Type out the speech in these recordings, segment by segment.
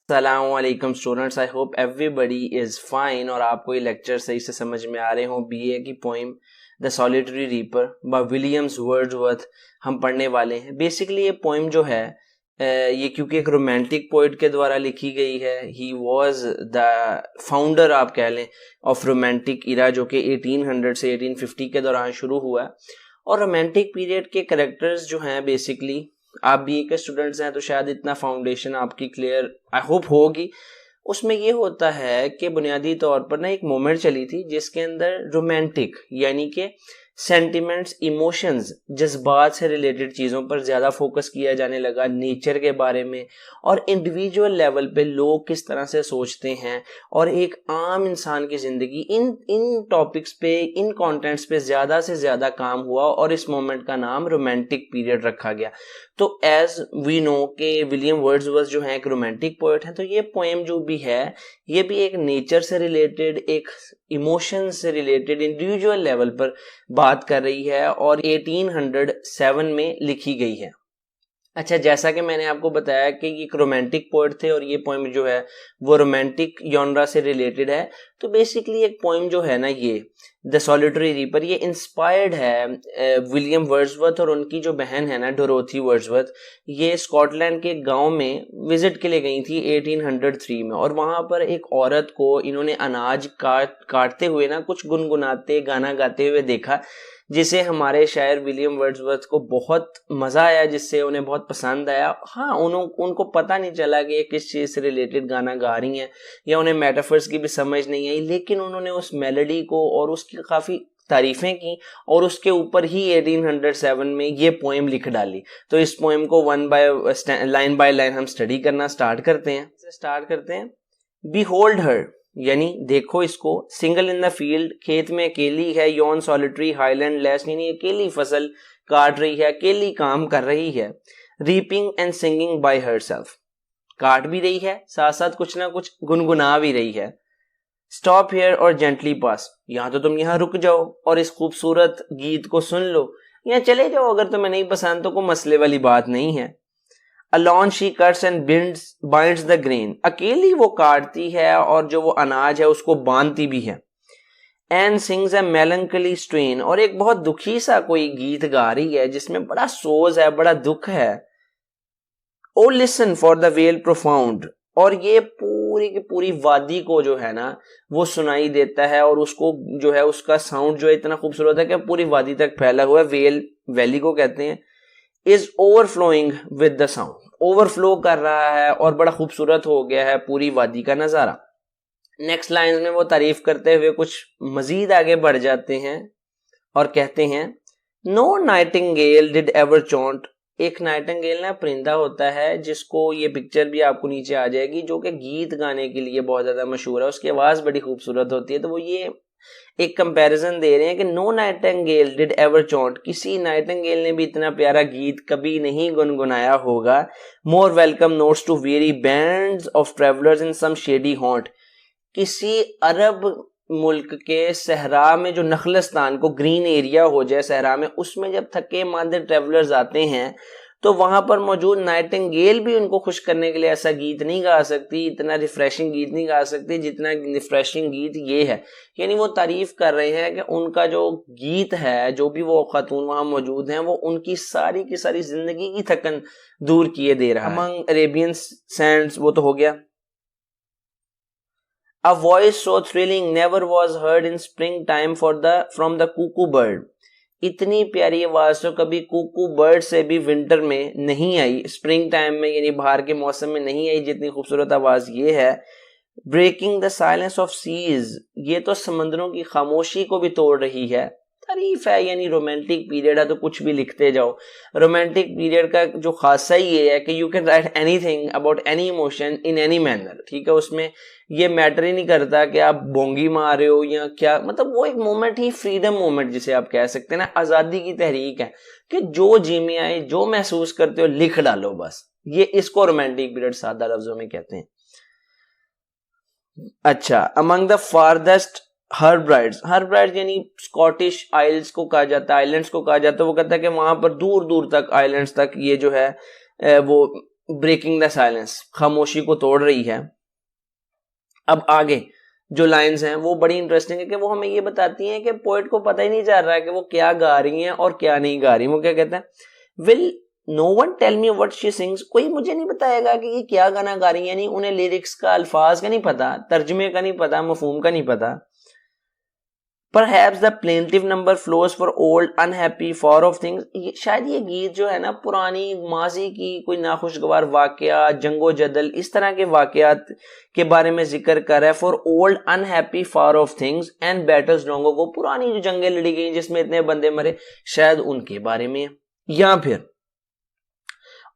अस्सलामुअलैकुम students, I hope everybody is fine और आपको ये लेक्चर सही से समझ में आ रहे हों। बीए की poem the solitary reaper by Williams Wordsworth हम पढ़ने वाले हैं। बेसिकली ये पोइम जो है ये क्योंकि एक रोमांटिक पोइट के द्वारा लिखी गई है। ही वाज द फाउंडर आप कह लें ऑफ रोमांटिक इरा, जो कि 1800 से 1850 के दौरान शुरू हुआ है। और रोमांटिक पीरियड के कैरेक्टर्स जो हैं, बेसिकली आप बीए के स्टूडेंट्स हैं तो शायद इतना फाउंडेशन आपकी क्लियर आई होप होगी। उसमें ये होता है कि बुनियादी तौर पर ना एक मोमेंट चली थी जिसके अंदर रोमांटिक यानी कि सेंटिमेंट्स, इमोशंस, जज्बात से रिलेटेड चीज़ों पर ज़्यादा फोकस किया जाने लगा, नेचर के बारे में और इंडिविजुअल लेवल पे लोग किस तरह से सोचते हैं और एक आम इंसान की ज़िंदगी, इन टॉपिक्स पे, इन कंटेंट्स पे ज़्यादा से ज़्यादा काम हुआ और इस मोमेंट का नाम रोमांटिक पीरियड रखा गया। तो एज वी नो कि विलियम वर्ड्सवर्थ जो है एक रोमांटिक पोएट हैं, तो ये पोएम जो भी है ये भी एक नेचर से रिलेटेड, एक इमोशन से रिलेटेड, इंडिविजुअल लेवल पर बात कर रही है और 1807 में लिखी गई है। अच्छा, जैसा कि मैंने आपको बताया कि ये एक रोमांटिक पोएट थे और ये पोएम जो है वो रोमांटिक जॉनरा से रिलेटेड है। तो बेसिकली एक पोएम जो है ना, ये द सॉलिटरी रीपर, ये इंस्पायर्ड है विलियम वर्ड्सवर्थ और उनकी जो बहन है ना डोरोथी वर्ड्सवर्थ, ये स्कॉटलैंड के गांव में विजिट के लिए गई थी 1803 में। और वहां पर एक औरत को इन्होंने अनाज काटते हुए ना कुछ गुनगुनाते, गाना गाते हुए देखा, जिसे हमारे शायर विलियम वर्ड्सवर्थ को बहुत मज़ा आया, जिससे उन्हें बहुत पसंद आया। हाँ, उनको पता नहीं चला कि ये किस चीज़ से रिलेटेड गाना गा रही हैं या उन्हें मेटाफर्स की भी समझ नहीं आई, लेकिन उन्होंने उस मेलोडी को और उसकी काफ़ी तारीफ़ें की और उसके ऊपर ही 1807 में ये पोएम लिख डाली। तो इस पोएम को लाइन बाय लाइन हम स्टडी करना स्टार्ट करते हैं। बी होल्ड हर यानी देखो इसको, सिंगल इन द फील्ड, खेत में अकेली है, यॉन सॉलिटरी हाईलैंड लेस यानी अकेली फसल काट रही है, अकेली काम कर रही है, reaping and singing by herself, काट भी रही है साथ साथ कुछ ना कुछ गुनगुना भी रही है। स्टॉप हियर और जेंटली पास, यहाँ तो तुम यहाँ रुक जाओ और इस खूबसूरत गीत को सुन लो, या चले जाओ अगर तुम्हें नहीं पसंद तो कोई मसले वाली बात नहीं है। Alone she cuts and binds the grain, अकेली वो काटती है और जो वो अनाज है उसको बांधती भी है। And sings a melancholy strain, और एक बहुत दुखी सा कोई गीत गा रही है जिसमें बड़ा सोज है, बड़ा दुख है। Oh listen for the wail profound, और ये पूरी की पूरी वादी को जो है ना वो सुनाई देता है और उसको जो है उसका साउंड जो है इतना खूबसूरत है कि पूरी वादी तक फैला हुआ है। वेल वैली को कहते हैं। Is overflowing with the sound, overflow कर रहा है और बड़ा खूबसूरत हो गया है पूरी वादी का नज़ारा। नेक्स्ट लाइन में वो तारीफ करते हुए कुछ मजीद आगे बढ़ जाते हैं और कहते हैं, नो नाइटिंगेल डिड एवर चॉन्ट, एक नाइटिंगेल ना परिंदा होता है जिसको, ये पिक्चर भी आपको नीचे आ जाएगी, जो कि गीत गाने के लिए बहुत ज़्यादा मशहूर है, उसकी आवाज़ बड़ी खूबसूरत होती है। तो वो ये एक कंपैरिजन दे रहे हैं कि नो नाइटिंगेल डिड एवर चॉन्ट, किसी नाइटिंगेल ने भी इतना प्यारा गीत कभी नहीं गुनगुनाया होगा। More welcome notes to weary bands of travellers in some shady haunt, किसी अरब मुल्क के सहरा में, जो नखलस्तान को ग्रीन एरिया हो जाए सहरा में, उसमें जब थके मांदे ट्रेवलर्स आते हैं तो वहां पर मौजूद नाइटिंगेल भी उनको खुश करने के लिए ऐसा गीत नहीं गा सकती, इतना रिफ्रेशिंग गीत नहीं गा सकती जितना रिफ्रेशिंग गीत ये है। यानी वो तारीफ कर रहे हैं कि उनका जो गीत है, जो भी वो खातून वहां मौजूद हैं, वो उनकी सारी की सारी जिंदगी की थकन दूर किए दे रहा है। अमंग अरेबियन सैंड्स, वो तो हो गया। A voice so thrilling never was heard in springtime from the cuckoo bird, इतनी प्यारी आवाज तो कभी कुकू बर्ड से भी विंटर में नहीं आई, स्प्रिंग टाइम में यानी बाहर के मौसम में नहीं आई जितनी खूबसूरत आवाज ये है। Breaking the silence of seas, ये तो समंदरों की खामोशी को भी तोड़ रही है। तारीफ है, यानी रोमांटिक पीरियड है तो कुछ भी लिखते जाओ। रोमांटिक पीरियड का जो खासा ही ये है कि you can write anything about any emotion in any manner, ठीक है। उसमें ये मैटर ही नहीं करता कि आप बोंगी मार रहे हो या क्या, मतलब वो एक मोमेंट ही, फ्रीडम मोमेंट जिसे आप कह सकते हैं ना, आज़ादी की तहरीक है कि जो जी में आए, जो महसूस करते हो लिख डालो बस। ये इसको रोमांटिक पीरियड सादा लफ्जों में कहते हैं। अच्छा, अमंग द फारदेस्ट हर्ब्राइड्स, हर्ब्राइड्स यानी स्कॉटिश आइल्स को कहा जाता है, आइलैंड्स को कहा जाता है। वो कहता है कि वहां पर दूर दूर तक, आइलैंड्स तक ये जो है वो ब्रेकिंग द साइलेंस, खामोशी को तोड़ रही है। अब आगे जो लाइंस हैं वो बड़ी इंटरेस्टिंग है कि वो हमें ये बताती हैं कि पोएट को पता ही नहीं चल रहा है कि वो क्या गा रही हैं और क्या नहीं गा रही। वो क्या कहते हैं, will no one tell me what she sings, कोई मुझे नहीं बताएगा कि ये क्या गाना गा रही है। यानी उन्हें लिरिक्स का, अल्फाज का नहीं पता, तर्जमे का नहीं पता, मफहूम का नहीं पता। Perhaps the plaintive number flows for old, unhappy, far off things. शायद ये गीत जो है ना पुरानी माजी की कोई नाखुशगवार वाकया, जंगो जदल, इस तरह के वाकयात के बारे में जिक्र कर रहा है। For old unhappy far of things and battles long ago, पुरानी जो जंगें लड़ी गई जिसमें इतने बंदे मरे, शायद उनके बारे में। या फिर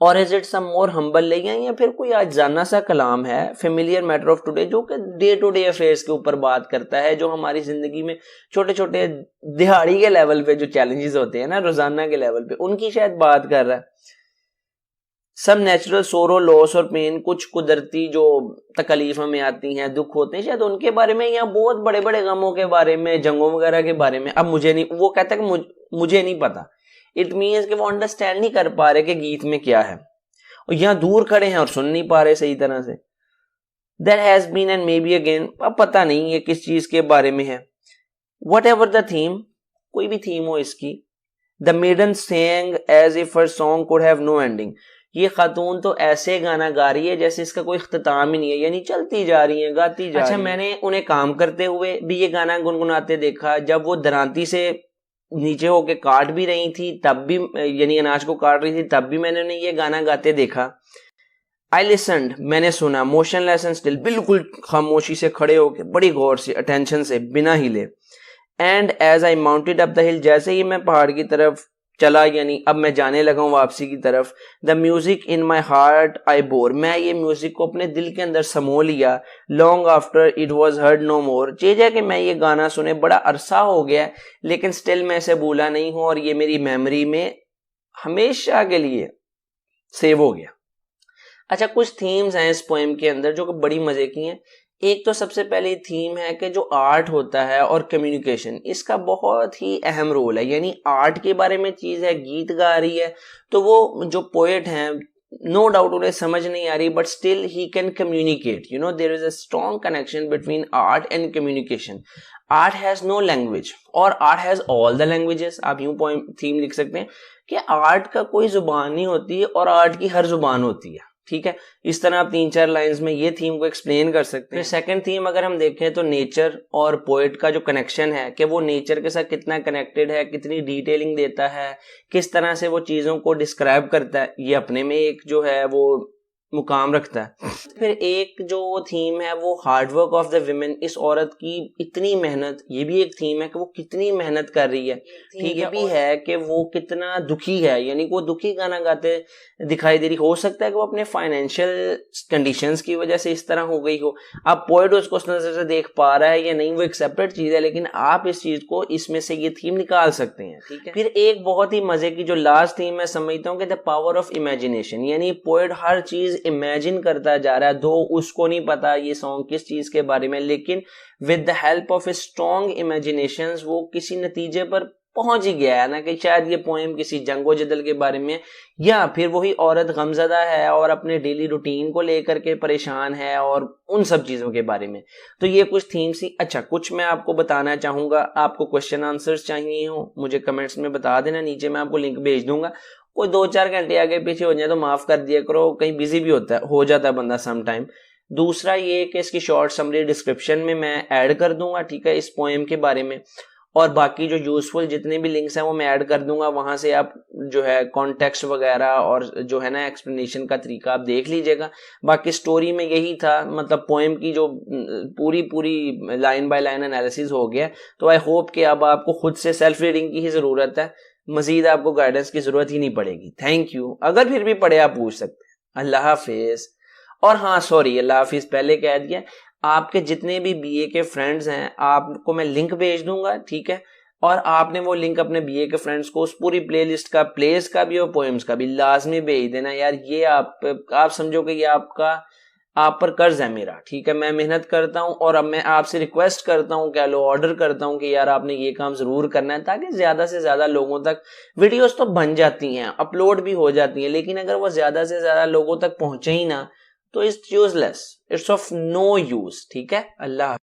और is it some more humble लेगा, या फिर कोई आज जाना सा कलाम है, फेमिलियर मैटर ऑफ टुडे, जो कि डे टू डे अफेयर्स के ऊपर बात करता है, जो हमारी जिंदगी में छोटे छोटे दिहाड़ी के लेवल पे जो चैलेंजेस होते हैं ना, रोजाना के लेवल पे, उनकी शायद बात कर रहा है। सम नेचुरल सोरो, लॉस और पेन, कुछ कुदरती जो तकलीफ हमें आती हैं, दुख होते हैं, शायद उनके बारे में, या बहुत बड़े बड़े गमों के बारे में, जंगों वगैरह के बारे में। अब मुझे नहीं, वो कहता है कि मुझे नहीं पता। इट मीन्स कि वो अंडरस्टैंड नहीं कर पा रहे कि गीत में क्या है, और यहां दूर खड़े हैं और सुन नहीं पा रहे सही तरह से। There has been and maybe again, अब पता नहीं ये किस चीज के बारे में है। Whatever the theme, कोई भी थीम हो इसकी, The maiden sang as if her song could have no ending, ये खातून तो ऐसे गाना गा रही है जैसे इसका कोई इख्तिताम ही नहीं है, यानी चलती जा रही है, गाती जा रही है। अच्छा, मैंने उन्हें काम करते हुए भी ये गाना गुनगुनाते देखा। जब वो दरांती से नीचे होके काट भी रही थी तब भी, यानी अनाज को काट रही थी तब भी मैंने उन्हें ये गाना गाते देखा। आई लिसन्ड, मैंने सुना, मोशनलेस एंड स्टिल, बिल्कुल खामोशी से खड़े होके, बड़ी गौर से, अटेंशन से, बिना हिले। And as I mounted up the hill, जैसे ही मैं पहाड़ की तरफ चला, यानी अब मैं जाने लगा हूं वापसी की तरफ, the music in my heart I bore, मैं ये म्यूजिक को अपने दिल के अंदर समो लिया। Long after it was heard no more, चेजा कि मैं ये गाना सुने बड़ा अरसा हो गया, लेकिन स्टिल मैं इसे भूला नहीं हूं और ये मेरी मेमोरी में हमेशा के लिए सेव हो गया। अच्छा, कुछ थीम्स हैं इस पोएम के अंदर जो कि बड़ी मजे की हैं। एक तो सबसे पहले थीम है कि जो आर्ट होता है और कम्युनिकेशन, इसका बहुत ही अहम रोल है। यानी आर्ट के बारे में चीज है, गीत गा रही है, तो वो जो पोएट हैं, नो डाउट उन्हें समझ नहीं आ रही, but still he can communicate. You know, there is a strong connection between art and communication. Art has no language और art has all the languages. आप यूं पोएम थीम लिख सकते हैं कि आर्ट का कोई जुबान नहीं होती और आर्ट की हर जुबान होती है। ठीक है, इस तरह आप 3-4 लाइंस में ये थीम को एक्सप्लेन कर सकते हैं। सेकंड थीम अगर हम देखें तो नेचर और पोएट का जो कनेक्शन है, कि वो नेचर के साथ कितना कनेक्टेड है, कितनी डिटेलिंग देता है, किस तरह से वो चीजों को डिस्क्राइब करता है, ये अपने में एक जो है वो मुकाम रखता है। फिर एक जो थीम है वो हार्डवर्क ऑफ द विमेन, इस औरत की इतनी मेहनत, ये भी एक थीम है कि वो कितनी मेहनत कर रही है। ठीक है, भी है कि वो कितना दुखी है, यानी वो दुखी गाना गाते दिखाई दे रही। हो सकता है कि वो अपने फाइनेंशियल कंडीशंस की वजह से इस तरह हो गई हो। अब पोएट उसको उस नजर से देख पा रहा है या नहीं, वो एक्सेप्टेड चीज है, लेकिन आप इस चीज को, इसमें से ये थीम निकाल सकते हैं। ठीक है, फिर एक बहुत ही मजे की जो लास्ट थीम मैं समझता हूँ कि द पावर ऑफ इमेजिनेशन, यानी पोएट हर चीज इमेजिन करता जा रहा है, दो उसको नहीं पता ये सॉन्ग किस चीज के बारे में, लेकिन with the help of a strong imaginations वो किसी नतीजे पर पहुंच ही गया है ना, कि शायद ये पोएम किसी जंगो जदल के बारे में, या फिर वही औरत गमजदा है और अपने डेली रूटीन को लेकर के परेशान है और उन सब चीजों के बारे में। तो ये कुछ थीम्स ही। अच्छा, कुछ मैं आपको बताना चाहूंगा। आपको क्वेश्चन आंसर्स चाहिए हो, मुझे कमेंट्स में बता देना, नीचे मैं आपको लिंक भेज दूंगा। कोई 2-4 घंटे आगे पीछे हो जाए तो माफ कर दिया करो, कहीं बिजी भी हो जाता है बंदा सम टाइम। दूसरा ये कि इसकी शॉर्ट समरी डिस्क्रिप्शन में मैं ऐड कर दूंगा, ठीक है, इस पोएम के बारे में, और बाकी जो यूजफुल जितने भी लिंक्स हैं वो मैं ऐड कर दूंगा। वहां से आप जो है कॉन्टेक्स्ट वगैरह और जो है ना एक्सप्लेनेशन का तरीका आप देख लीजिएगा। बाकी स्टोरी में यही था, मतलब पोएम की जो पूरी लाइन बाय लाइन एनालिसिस हो गया। तो आई होप कि अब आपको खुद से सेल्फ रीडिंग की ही जरूरत है, मजीद आपको गाइडेंस की जरूरत ही नहीं पड़ेगी। Thank you. अगर फिर भी पड़े आप पूछ सकते हैं। अल्लाह हाफिज। और हाँ, सॉरी, अल्लाह हाफिज पहले कह दिया। आपके जितने भी बीए के फ्रेंड्स हैं, आपको मैं लिंक भेज दूंगा, ठीक है, और आपने वो लिंक अपने बीए के फ्रेंड्स को उस पूरी प्लेलिस्ट का, प्लेस का भी और पोएम्स का भी लाजमी भेज देना यार। ये आप समझो कि ये आपका आप पर कर्ज है मेरा, ठीक है, मैं मेहनत करता हूं और अब मैं आपसे रिक्वेस्ट करता हूं, कह लो ऑर्डर करता हूं कि यार आपने ये काम जरूर करना है, ताकि ज्यादा से ज्यादा लोगों तक वीडियोस तो बन जाती हैं, अपलोड भी हो जाती हैं, लेकिन अगर वो ज्यादा से ज्यादा लोगों तक पहुंचे ही ना तो it's useless, it's of no use. ठीक है, अल्लाह।